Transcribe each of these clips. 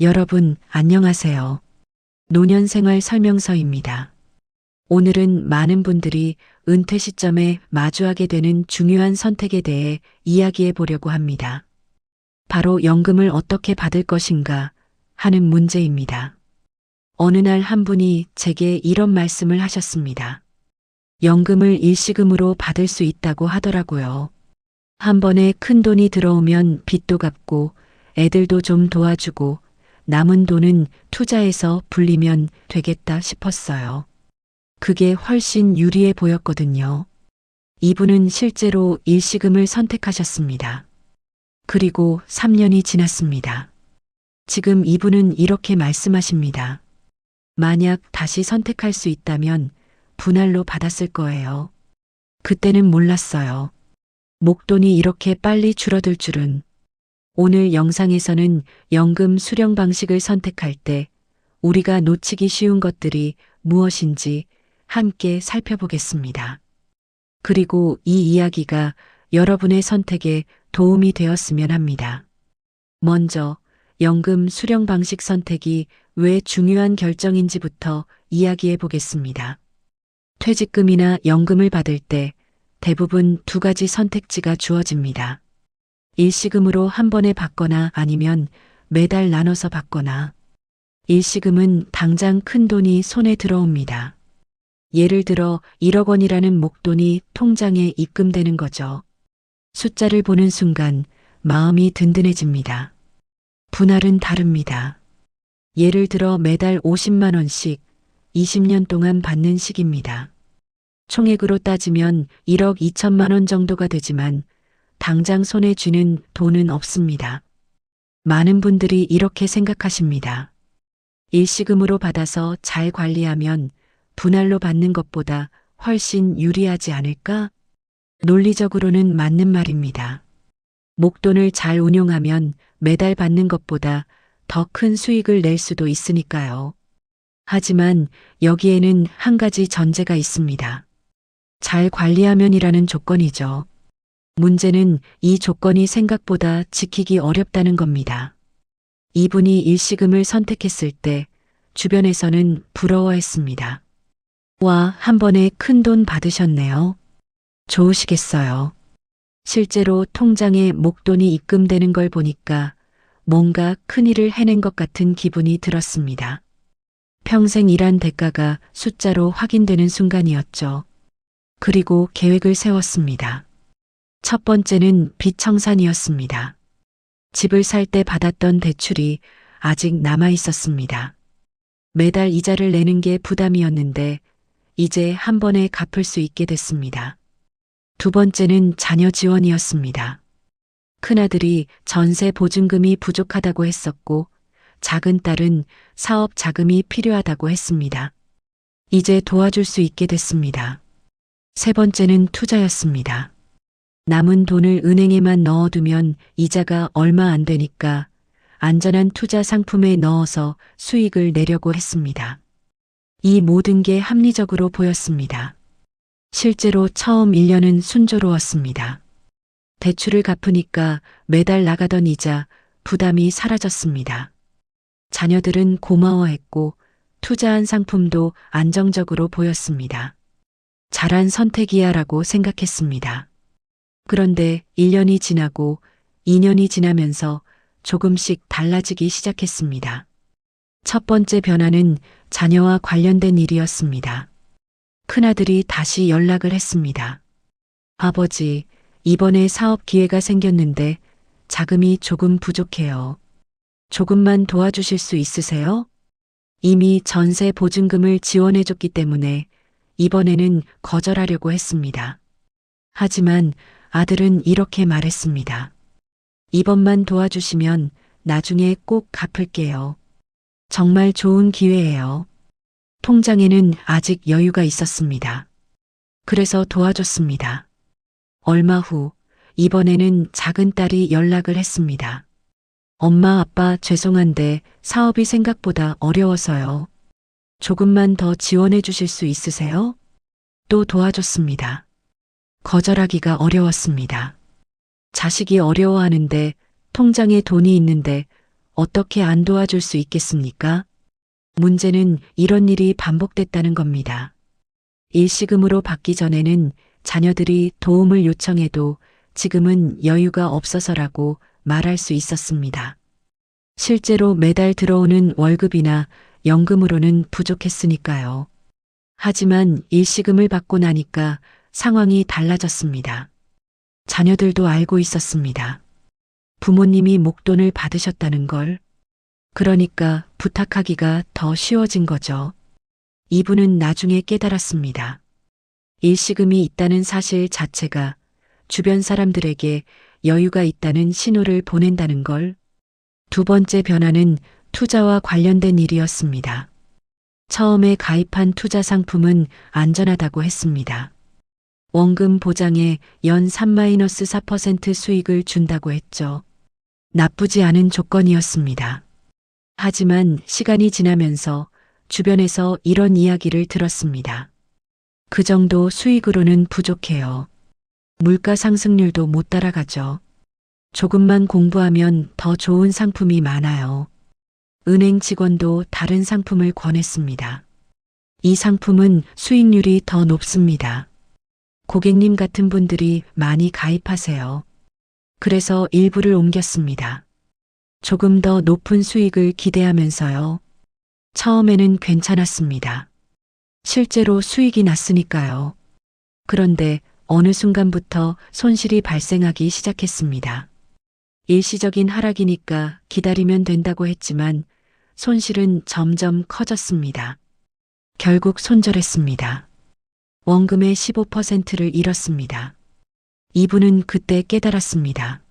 여러분, 안녕하세요. 노년생활 설명서입니다. 오늘은 많은 분들이 은퇴 시점에 마주하게 되는 중요한 선택에 대해 이야기해 보려고 합니다. 바로 연금을 어떻게 받을 것인가 하는 문제입니다. 어느 날 한 분이 제게 이런 말씀을 하셨습니다. 연금을 일시금으로 받을 수 있다고 하더라고요. 한 번에 큰 돈이 들어오면 빚도 갚고 애들도 좀 도와주고 남은 돈은 투자해서 불리면 되겠다 싶었어요. 그게 훨씬 유리해 보였거든요. 이분은 실제로 일시금을 선택하셨습니다. 그리고 3년이 지났습니다. 지금 이분은 이렇게 말씀하십니다. 만약 다시 선택할 수 있다면 분할로 받았을 거예요. 그때는 몰랐어요. 목돈이 이렇게 빨리 줄어들 줄은. 오늘 영상에서는 연금 수령 방식을 선택할 때 우리가 놓치기 쉬운 것들이 무엇인지 함께 살펴보겠습니다. 그리고 이 이야기가 여러분의 선택에 도움이 되었으면 합니다. 먼저 연금 수령 방식 선택이 왜 중요한 결정인지부터 이야기해 보겠습니다. 퇴직금이나 연금을 받을 때 대부분 두 가지 선택지가 주어집니다. 일시금으로 한 번에 받거나 아니면 매달 나눠서 받거나. 일시금은 당장 큰 돈이 손에 들어옵니다. 예를 들어 1억 원이라는 목돈이 통장에 입금되는 거죠. 숫자를 보는 순간 마음이 든든해집니다. 분할은 다릅니다. 예를 들어 매달 50만 원씩 20년 동안 받는 식입니다. 총액으로 따지면 1억 2천만 원 정도가 되지만 당장 손에 쥐는 돈은 없습니다. 많은 분들이 이렇게 생각하십니다. 일시금으로 받아서 잘 관리하면 분할로 받는 것보다 훨씬 유리하지 않을까? 논리적으로는 맞는 말입니다. 목돈을 잘 운용하면 매달 받는 것보다 더 큰 수익을 낼 수도 있으니까요. 하지만 여기에는 한 가지 전제가 있습니다. 잘 관리하면이라는 조건이죠. 문제는 이 조건이 생각보다 지키기 어렵다는 겁니다. 이분이 일시금을 선택했을 때 주변에서는 부러워했습니다. 와, 한 번에 큰 돈 받으셨네요. 좋으시겠어요. 실제로 통장에 목돈이 입금되는 걸 보니까 뭔가 큰일을 해낸 것 같은 기분이 들었습니다. 평생 일한 대가가 숫자로 확인되는 순간이었죠. 그리고 계획을 세웠습니다. 첫 번째는 빚 청산이었습니다. 집을 살 때 받았던 대출이 아직 남아 있었습니다. 매달 이자를 내는 게 부담이었는데 이제 한 번에 갚을 수 있게 됐습니다. 두 번째는 자녀 지원이었습니다. 큰아들이 전세 보증금이 부족하다고 했었고 작은 딸은 사업 자금이 필요하다고 했습니다. 이제 도와줄 수 있게 됐습니다. 세 번째는 투자였습니다. 남은 돈을 은행에만 넣어두면 이자가 얼마 안 되니까 안전한 투자 상품에 넣어서 수익을 내려고 했습니다. 이 모든 게 합리적으로 보였습니다. 실제로 처음 1년은 순조로웠습니다. 대출을 갚으니까 매달 나가던 이자, 부담이 사라졌습니다. 자녀들은 고마워했고 투자한 상품도 안정적으로 보였습니다. 잘한 선택이야라고 생각했습니다. 그런데 1년이 지나고 2년이 지나면서 조금씩 달라지기 시작했습니다. 첫 번째 변화는 자녀와 관련된 일이었습니다. 큰아들이 다시 연락을 했습니다. 아버지, 이번에 사업 기회가 생겼는데 자금이 조금 부족해요. 조금만 도와주실 수 있으세요? 이미 전세 보증금을 지원해줬기 때문에 이번에는 거절하려고 했습니다. 하지만 아들은 이렇게 말했습니다. 이번만 도와주시면 나중에 꼭 갚을게요. 정말 좋은 기회예요. 통장에는 아직 여유가 있었습니다. 그래서 도와줬습니다. 얼마 후 이번에는 작은 딸이 연락을 했습니다. 엄마, 아빠 죄송한데 사업이 생각보다 어려워서요. 조금만 더 지원해 주실 수 있으세요? 또 도와줬습니다. 거절하기가 어려웠습니다. 자식이 어려워하는데 통장에 돈이 있는데 어떻게 안 도와줄 수 있겠습니까? 문제는 이런 일이 반복됐다는 겁니다. 일시금으로 받기 전에는 자녀들이 도움을 요청해도 지금은 여유가 없어서라고 말할 수 있었습니다. 실제로 매달 들어오는 월급이나 연금으로는 부족했으니까요. 하지만 일시금을 받고 나니까 상황이 달라졌습니다. 자녀들도 알고 있었습니다. 부모님이 목돈을 받으셨다는 걸. 그러니까 부탁하기가 더 쉬워진 거죠. 이분은 나중에 깨달았습니다. 일시금이 있다는 사실 자체가 주변 사람들에게 여유가 있다는 신호를 보낸다는 걸. 두 번째 변화는 투자와 관련된 일이었습니다. 처음에 가입한 투자 상품은 안전하다고 했습니다. 원금 보장에 연 3-4% 수익을 준다고 했죠. 나쁘지 않은 조건이었습니다. 하지만 시간이 지나면서 주변에서 이런 이야기를 들었습니다. 그 정도 수익으로는 부족해요. 물가 상승률도 못 따라가죠. 조금만 공부하면 더 좋은 상품이 많아요. 은행 직원도 다른 상품을 권했습니다. 이 상품은 수익률이 더 높습니다. 고객님 같은 분들이 많이 가입하세요. 그래서 일부를 옮겼습니다. 조금 더 높은 수익을 기대하면서요. 처음에는 괜찮았습니다. 실제로 수익이 났으니까요. 그런데 어느 순간부터 손실이 발생하기 시작했습니다. 일시적인 하락이니까 기다리면 된다고 했지만 손실은 점점 커졌습니다. 결국 손절했습니다. 원금의 15%를 잃었습니다. 이분은 그때 깨달았습니다.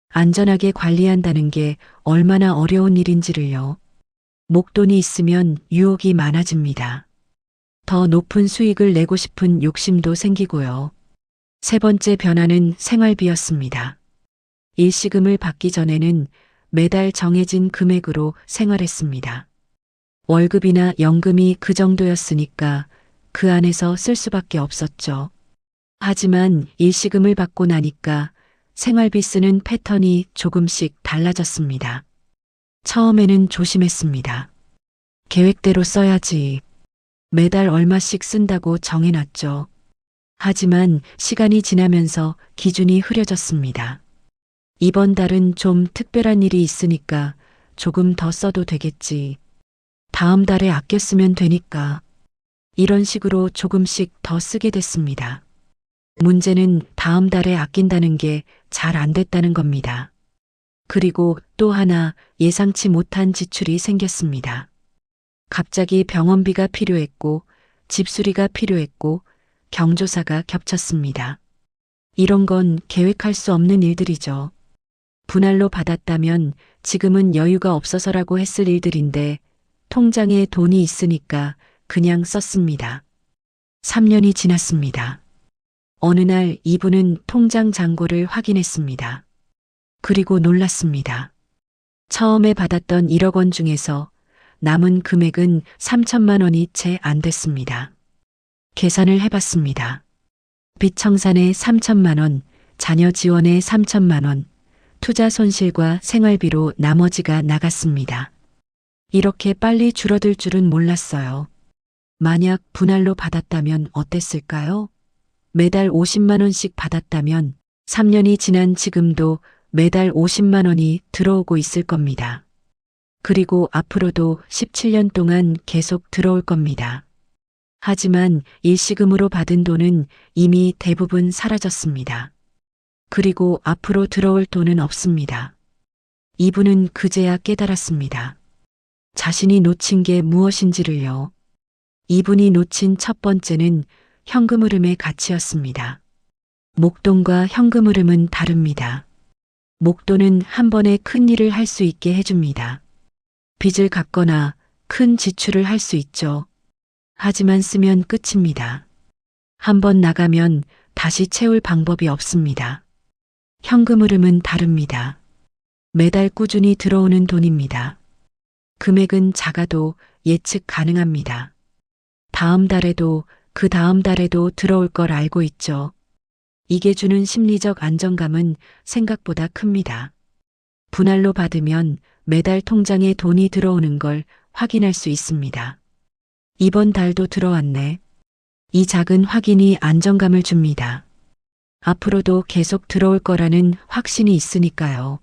안전하게 관리한다는 게 얼마나 어려운 일인지를요. 목돈이 있으면 유혹이 많아집니다. 더 높은 수익을 내고 싶은 욕심도 생기고요. 세 번째 변화는 생활비였습니다. 일시금을 받기 전에는 매달 정해진 금액으로 생활했습니다. 월급이나 연금이 그 정도였으니까 그 안에서 쓸 수밖에 없었죠. 하지만 일시금을 받고 나니까 생활비 쓰는 패턴이 조금씩 달라졌습니다. 처음에는 조심했습니다. 계획대로 써야지. 매달 얼마씩 쓴다고 정해놨죠. 하지만 시간이 지나면서 기준이 흐려졌습니다. 이번 달은 좀 특별한 일이 있으니까 조금 더 써도 되겠지. 다음 달에 아껴 쓰면 되니까. 이런 식으로 조금씩 더 쓰게 됐습니다. 문제는 다음 달에 아낀다는 게 잘 안 됐다는 겁니다. 그리고 또 하나 예상치 못한 지출이 생겼습니다. 갑자기 병원비가 필요했고 집수리가 필요했고 경조사가 겹쳤습니다. 이런 건 계획할 수 없는 일들이죠. 분할로 받았다면 지금은 여유가 없어서라고 했을 일들인데 통장에 돈이 있으니까 그냥 썼습니다. 3년이 지났습니다. 어느 날 이분은 통장 잔고를 확인했습니다. 그리고 놀랐습니다. 처음에 받았던 1억 원 중에서 남은 금액은 3천만 원이 채 안 됐습니다. 계산을 해봤습니다. 빚 청산에 3천만 원, 자녀 지원에 3천만 원, 투자 손실과 생활비로 나머지가 나갔습니다. 이렇게 빨리 줄어들 줄은 몰랐어요. 만약 분할로 받았다면 어땠을까요? 매달 50만 원씩 받았다면 3년이 지난 지금도 매달 50만 원이 들어오고 있을 겁니다. 그리고 앞으로도 17년 동안 계속 들어올 겁니다. 하지만 일시금으로 받은 돈은 이미 대부분 사라졌습니다. 그리고 앞으로 들어올 돈은 없습니다. 이분은 그제야 깨달았습니다. 자신이 놓친 게 무엇인지를요. 이분이 놓친 첫 번째는 현금 흐름의 가치였습니다. 목돈과 현금 흐름은 다릅니다. 목돈은 한 번에 큰 일을 할 수 있게 해줍니다. 빚을 갚거나 큰 지출을 할 수 있죠. 하지만 쓰면 끝입니다. 한 번 나가면 다시 채울 방법이 없습니다. 현금 흐름은 다릅니다. 매달 꾸준히 들어오는 돈입니다. 금액은 작아도 예측 가능합니다. 다음 달에도 그 다음 달에도 들어올 걸 알고 있죠. 이게 주는 심리적 안정감은 생각보다 큽니다. 분할로 받으면 매달 통장에 돈이 들어오는 걸 확인할 수 있습니다. 이번 달도 들어왔네. 이 작은 확인이 안정감을 줍니다. 앞으로도 계속 들어올 거라는 확신이 있으니까요.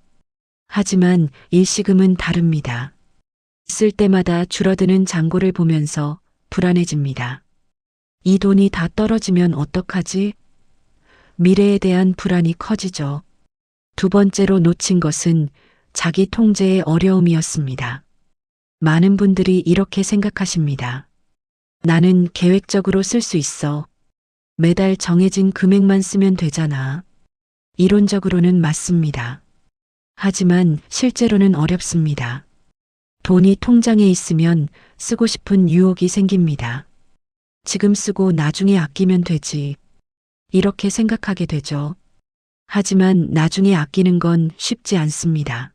하지만 일시금은 다릅니다. 쓸 때마다 줄어드는 잔고를 보면서 불안해집니다. 이 돈이 다 떨어지면 어떡하지? 미래에 대한 불안이 커지죠. 두 번째로 놓친 것은 자기 통제의 어려움이었습니다. 많은 분들이 이렇게 생각하십니다. 나는 계획적으로 쓸 수 있어. 매달 정해진 금액만 쓰면 되잖아. 이론적으로는 맞습니다. 하지만 실제로는 어렵습니다. 돈이 통장에 있으면 쓰고 싶은 유혹이 생깁니다. 지금 쓰고 나중에 아끼면 되지. 이렇게 생각하게 되죠. 하지만 나중에 아끼는 건 쉽지 않습니다.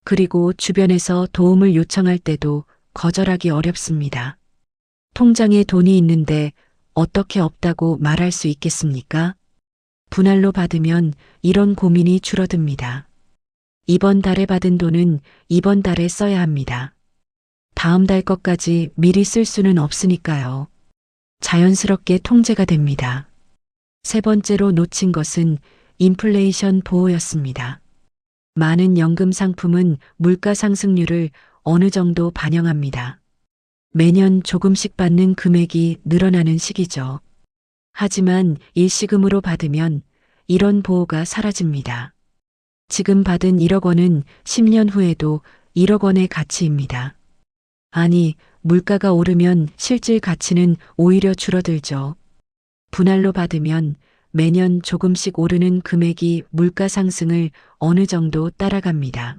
그리고 주변에서 도움을 요청할 때도 거절하기 어렵습니다. 통장에 돈이 있는데 어떻게 없다고 말할 수 있겠습니까? 분할로 받으면 이런 고민이 줄어듭니다. 이번 달에 받은 돈은 이번 달에 써야 합니다. 다음 달 것까지 미리 쓸 수는 없으니까요. 자연스럽게 통제가 됩니다. 세 번째로 놓친 것은 인플레이션 보호였습니다. 많은 연금 상품은 물가 상승률을 어느 정도 반영합니다. 매년 조금씩 받는 금액이 늘어나는 시기죠. 하지만 일시금으로 받으면 이런 보호가 사라집니다. 지금 받은 1억 원은 10년 후에도 1억 원의 가치입니다. 아니, 물가가 오르면 실질 가치는 오히려 줄어들죠. 분할로 받으면 매년 조금씩 오르는 금액이 물가 상승을 어느 정도 따라갑니다.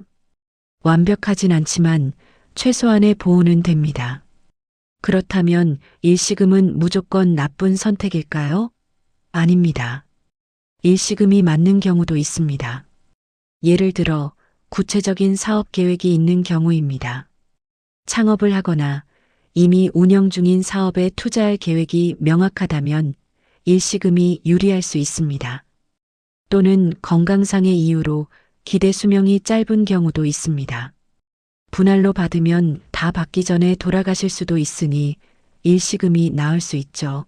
완벽하진 않지만 최소한의 보호는 됩니다. 그렇다면 일시금은 무조건 나쁜 선택일까요? 아닙니다. 일시금이 맞는 경우도 있습니다. 예를 들어 구체적인 사업 계획이 있는 경우입니다. 창업을 하거나 이미 운영 중인 사업에 투자할 계획이 명확하다면 일시금이 유리할 수 있습니다. 또는 건강상의 이유로 기대 수명이 짧은 경우도 있습니다. 분할로 받으면 다 받기 전에 돌아가실 수도 있으니 일시금이 나을 수 있죠.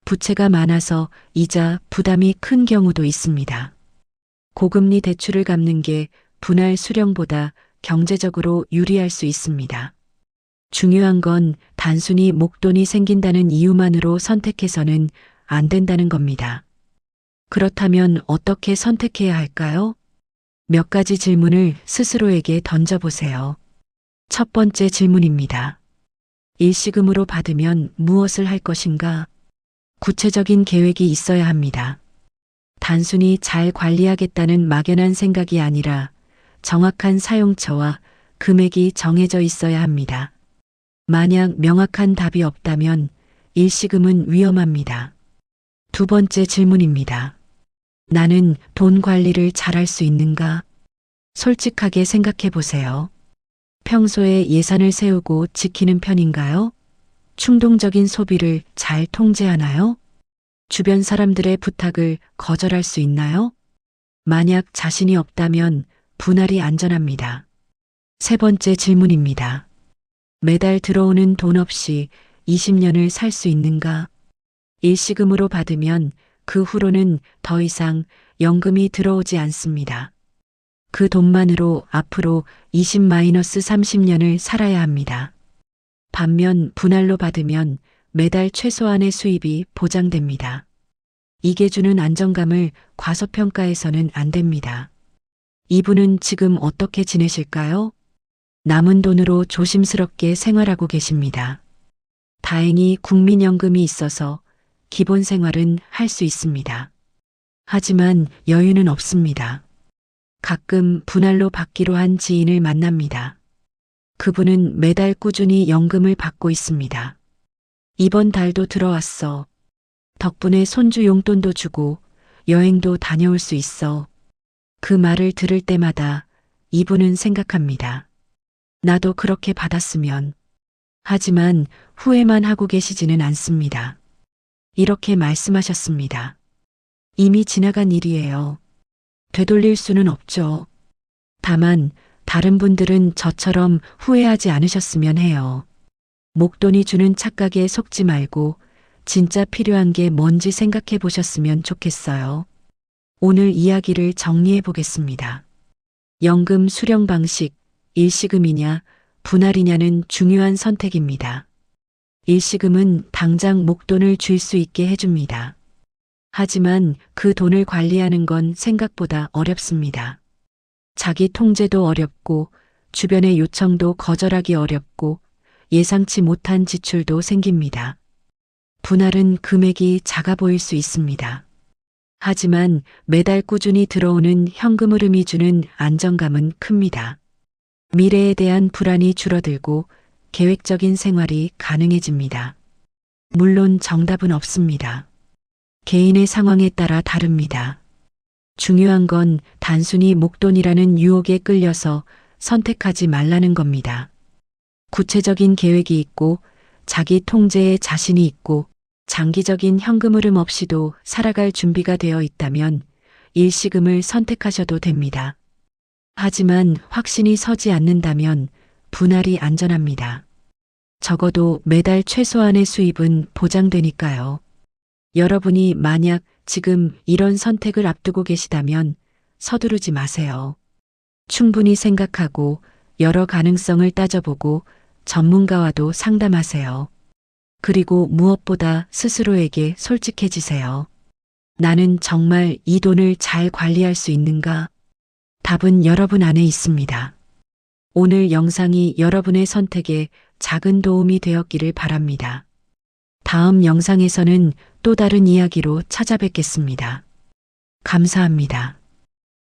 부채가 많아서 이자 부담이 큰 경우도 있습니다. 고금리 대출을 갚는 게 분할 수령보다 경제적으로 유리할 수 있습니다. 중요한 건 단순히 목돈이 생긴다는 이유만으로 선택해서는 안 된다는 겁니다. 그렇다면 어떻게 선택해야 할까요? 몇 가지 질문을 스스로에게 던져보세요. 첫 번째 질문입니다. 일시금으로 받으면 무엇을 할 것인가? 구체적인 계획이 있어야 합니다. 단순히 잘 관리하겠다는 막연한 생각이 아니라 정확한 사용처와 금액이 정해져 있어야 합니다. 만약 명확한 답이 없다면 일시금은 위험합니다. 두 번째 질문입니다. 나는 돈 관리를 잘할 수 있는가? 솔직하게 생각해 보세요. 평소에 예산을 세우고 지키는 편인가요? 충동적인 소비를 잘 통제하나요? 주변 사람들의 부탁을 거절할 수 있나요? 만약 자신이 없다면 분할이 안전합니다. 세 번째 질문입니다. 매달 들어오는 돈 없이 20년을 살 수 있는가? 일시금으로 받으면 그 후로는 더 이상 연금이 들어오지 않습니다. 그 돈만으로 앞으로 20-30년을 살아야 합니다. 반면 분할로 받으면 매달 최소한의 수입이 보장됩니다. 이게 주는 안정감을 과소평가해서는 안 됩니다. 이분은 지금 어떻게 지내실까요? 남은 돈으로 조심스럽게 생활하고 계십니다. 다행히 국민연금이 있어서 기본 생활은 할 수 있습니다. 하지만 여유는 없습니다. 가끔 분할로 받기로 한 지인을 만납니다. 그분은 매달 꾸준히 연금을 받고 있습니다. 이번 달도 들어왔어. 덕분에 손주 용돈도 주고 여행도 다녀올 수 있어. 그 말을 들을 때마다 이분은 생각합니다. 나도 그렇게 받았으면. 하지만 후회만 하고 계시지는 않습니다. 이렇게 말씀하셨습니다. 이미 지나간 일이에요. 되돌릴 수는 없죠. 다만 다른 분들은 저처럼 후회하지 않으셨으면 해요. 목돈이 주는 착각에 속지 말고 진짜 필요한 게 뭔지 생각해 보셨으면 좋겠어요. 오늘 이야기를 정리해 보겠습니다. 연금 수령 방식, 일시금이냐, 분할이냐는 중요한 선택입니다. 일시금은 당장 목돈을 줄 수 있게 해줍니다. 하지만 그 돈을 관리하는 건 생각보다 어렵습니다. 자기 통제도 어렵고 주변의 요청도 거절하기 어렵고 예상치 못한 지출도 생깁니다. 분할은 금액이 작아 보일 수 있습니다. 하지만 매달 꾸준히 들어오는 현금 흐름이 주는 안정감은 큽니다. 미래에 대한 불안이 줄어들고 계획적인 생활이 가능해집니다. 물론 정답은 없습니다. 개인의 상황에 따라 다릅니다. 중요한 건 단순히 목돈이라는 유혹에 끌려서 선택하지 말라는 겁니다. 구체적인 계획이 있고 자기 통제에 자신이 있고 장기적인 현금 흐름 없이도 살아갈 준비가 되어 있다면 일시금을 선택하셔도 됩니다. 하지만 확신이 서지 않는다면 분할이 안전합니다. 적어도 매달 최소한의 수입은 보장되니까요. 여러분이 만약 지금 이런 선택을 앞두고 계시다면 서두르지 마세요. 충분히 생각하고 여러 가능성을 따져보고 전문가와도 상담하세요. 그리고 무엇보다 스스로에게 솔직해지세요. 나는 정말 이 돈을 잘 관리할 수 있는가? 답은 여러분 안에 있습니다. 오늘 영상이 여러분의 선택에 작은 도움이 되었기를 바랍니다. 다음 영상에서는 또 다른 이야기로 찾아뵙겠습니다. 감사합니다.